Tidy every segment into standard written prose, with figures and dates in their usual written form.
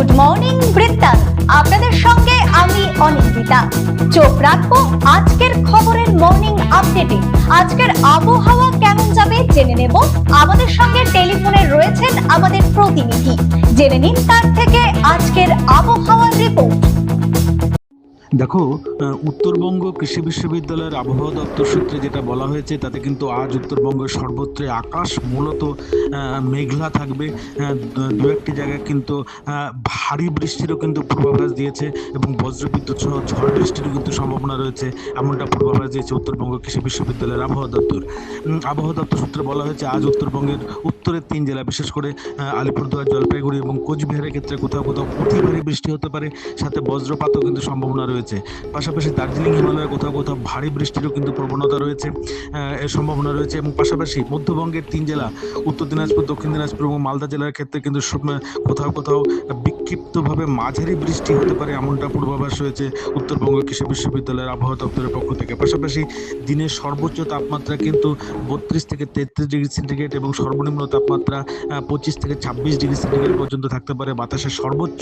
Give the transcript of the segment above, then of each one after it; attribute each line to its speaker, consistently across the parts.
Speaker 1: Good morning বৃত্তান্ত, আপনাদের সঙ্গে আমি অনিন্দিতা। চোখ রাখবো আজকের খবরের মর্নিং আপডেটে। আজকের আবহাওয়া কেমন যাবে জেনে নেব। আমাদের সঙ্গে টেলিফোনে রয়েছেন আমাদের প্রতিনিধি, জেনে নিন তার থেকে আজকের আবহাওয়ার রিপোর্ট।
Speaker 2: দেখো, উত্তরবঙ্গ কৃষি বিশ্ববিদ্যালয়ের আবহাওয়া দপ্তর সূত্রে যেটা বলা হয়েছে তাতে কিন্তু আজ উত্তরবঙ্গের সর্বত্রই আকাশ মূলত মেঘলা থাকবে। দু একটি জায়গায় কিন্তু ভারী বৃষ্টিরও কিন্তু পূর্বাভাস দিয়েছে এবং বজ্রবিদ্যুৎ সহ ঝড় বৃষ্টিরও কিন্তু সম্ভাবনা রয়েছে, এমনটা পূর্বাভাস দিয়েছে উত্তরবঙ্গ কৃষি বিশ্ববিদ্যালয়ের আবহাওয়া দপ্তর। আবহাওয়া দপ্তর সূত্রে বলা হয়েছে আজ উত্তরবঙ্গের উত্তরের 3 জেলা, বিশেষ করে আলিপুরদুয়ার, জলপাইগুড়ি এবং কোচবিহারের ক্ষেত্রে কোথাও কোথাও অতি ভারী বৃষ্টি হতে পারে, সাথে বজ্রপাতও কিন্তু সম্ভাবনা রয়েছে। পাশাপাশি দার্জিলিং হিমালয়ে কোথাও কোথাও ভারী বৃষ্টিরও কিন্তু প্রবণতা রয়েছে, এর সম্ভাবনা রয়েছে। এবং পাশাপাশি মধ্যবঙ্গের 3 জেলা, উত্তর দিনাজপুর, দক্ষিণ দিনাজপুর এবং মালদা জেলার ক্ষেত্রে কিন্তু কোথাও কোথাও বিক্ষিপ্তভাবে মাঝারি বৃষ্টি হতে পারে, এমনটা পূর্বাভাস রয়েছে উত্তরবঙ্গ কৃষি বিশ্ববিদ্যালয়ের আবহাওয়া দপ্তরের পক্ষ থেকে। পাশাপাশি দিনের সর্বোচ্চ তাপমাত্রা কিন্তু 32 থেকে 33 ডিগ্রি সেন্টিগ্রেড এবং সর্বনিম্ন তাপমাত্রা 25 থেকে 26 ডিগ্রি সেন্টিগ্রেড পর্যন্ত থাকতে পারে। বাতাসের সর্বোচ্চ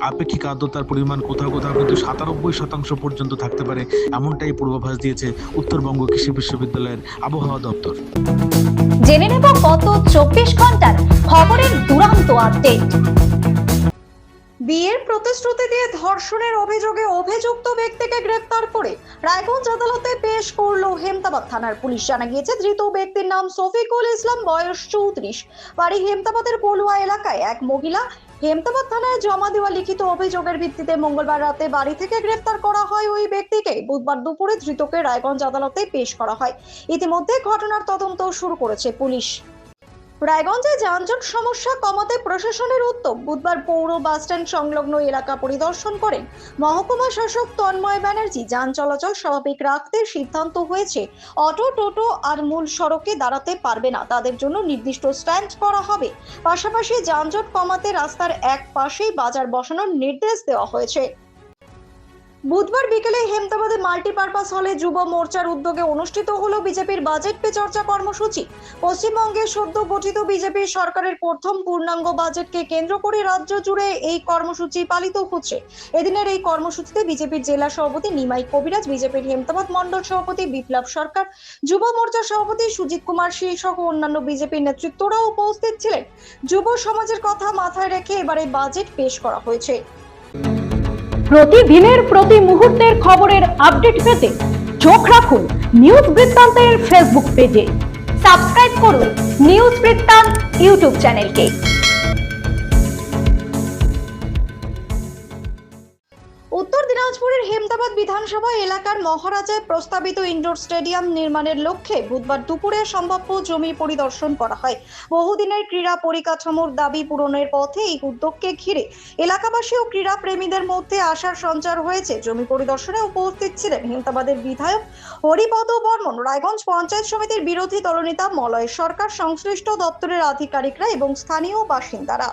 Speaker 2: আপেক্ষিক আর্দ্রতার পরিমাণ কোথাও কোথাও কিন্তু 97% পর্যন্ত থাকতে পারে, এমনটাই পূর্বাভাস দিয়েছে উত্তরবঙ্গ কৃষি বিশ্ববিদ্যালয়ের আবহাওয়া দপ্তর।
Speaker 1: জেনে নেব গত 24 ঘন্টার খবরের দুরন্ত আপডেট। বিয়ের প্রতিশ্রুতি দিয়ে ধর্ষণের অভিযোগে অভিযুক্ত ব্যক্তিকে গ্রেফতার করে রায়গঞ্জ আদালতে পেশ করলো হেমতাবাদ থানার পুলিশ। জানা গিয়েছে ধৃত ব্যক্তির নাম শফিকুল ইসলাম, বয়স 34, বাড়ি হেমতাবাদের পলুয়া এলাকায়। এক মহিলা হেমতাবাদ থানায় জমা দেওয়া লিখিত অভিযোগের ভিত্তিতে মঙ্গলবার রাতে বাড়ি থেকে গ্রেফতার করা হয় ওই ব্যক্তিকে। বুধবার দুপুরে ধৃতকে রায়গঞ্জ আদালতে পেশ করা হয়। ইতিমধ্যে ঘটনার তদন্ত শুরু করেছে পুলিশ। রায়গঞ্জে যানজট সমস্যা কমাতে প্রশাসনের উদ্যোগ। বুধবার পৌর বাসস্ট্যান্ড সংলগ্ন এলাকা পরিদর্শন করেন মহকুমা শাসক তন্ময় ব্যানার্জি। যান চলাচল স্বাভাবিক রাখতে সিদ্ধান্ত হয়েছে অটো, টোটো আর মূল সড়কে দাঁড়াতে পারবে না, তাদের জন্য নির্দিষ্ট স্ট্যান্ড করা হবে। পাশাপাশি যানজট কমাতে রাস্তার এক পাশেই বাজার বসানোর নির্দেশ দেওয়া হয়েছে। বুধবার বিকেলে হেমতাবাদে মাল্টিপারপাস হলে যুব মোর্চার উদ্যোগে অনুষ্ঠিত হলো বিজেপির বাজেট পে চর্চা কর্মসূচি। পশ্চিমবঙ্গে সদ্য গঠিত বিজেপি সরকারের প্রথম পূর্ণাঙ্গ বাজেটকে কেন্দ্র করে রাজ্য জুড়ে এই কর্মসূচি পালিত হচ্ছে। এদিনের এই কর্মসূচিতে বিজেপির জেলা সভাপতি নিমাই কবিরাজ, বিজেপির হেমতাবাদ মণ্ডল সভাপতি বিপ্লব সরকার, যুব মোর্চার সভাপতি সুজিত কুমার সিং সহ অন্যান্য বিজেপির নেতৃত্বরাও উপস্থিত ছিলেন। যুব সমাজের কথা মাথায় রেখে এবারে বাজেট পেশ করা হয়েছে।
Speaker 3: প্রতিদিনের প্রতি মুহূর্তের খবরের আপডেট পেতে চোখ রাখুন নিউজ বৃত্তান্তের ফেসবুক পেজে।
Speaker 1: সাবস্ক্রাইব করুন নিউজ বৃত্তান্ত ইউটিউব চ্যানেলকে। উত্তর দিনাজপুরের হেমতাবাদ বিধানসভা এলাকার মহারাজায় প্রস্তাবিত ইনডোর স্টেডিয়াম নির্মাণের লক্ষ্যে বুধবার দুপুরে সম্ভাব্য জমি পরিদর্শন করা হয়। বহুদিনের ক্রীড়া পরিকাঠামোর দাবি পূরণের পথে এই উদ্যোগকে ঘিরে এলাকাবাসী ও ক্রীড়া প্রেমীদের মধ্যে আশার সঞ্চার হয়েছে। জমি পরিদর্শনে উপস্থিত ছিলেন হেমতাবাদের বিধায়ক হরিপদ বর্মন, রায়গঞ্জ পঞ্চায়েত সমিতির বিরোধী দলনেতা মলয় সরকার, সংশ্লিষ্ট দপ্তরের আধিকারিকরা এবং স্থানীয় বাসিন্দারা।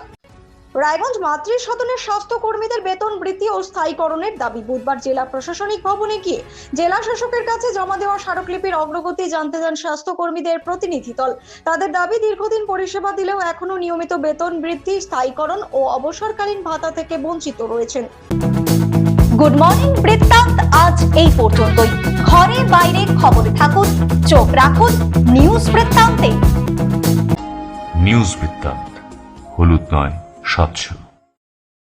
Speaker 1: রায়গঞ্জ মাতৃ সদনের স্বাস্থ্য কর্মীদের বেতন বৃদ্ধি ও স্থায়ীকরণের দাবি। বুধবার জেলা প্রশাসনিক ভবনে গিয়ে জেলা শাসকের কাছে জমা দেওয়া স্মারকলিপির অগ্রগতি জানতে যান স্বাস্থ্য কর্মীদের প্রতিনিধি দল। তাদের দাবি, দীর্ঘদিন পরিষেবা দিলেও এখনো নিয়মিত বেতন বৃদ্ধি, স্থায়ীকরণ ও অবসরকালীন ভাতা থেকে বঞ্চিত রয়েছেন। গুড মর্নিং বৃত্তান্ত আজ এই পর্যন্তই। ঘরে বাইরে খবরে থাকুন, চোখ রাখুন নিউজ বৃত্তান্তে।
Speaker 4: নিউজ বৃত্তান্ত, হলুদ নয়, স্বচ্ছ।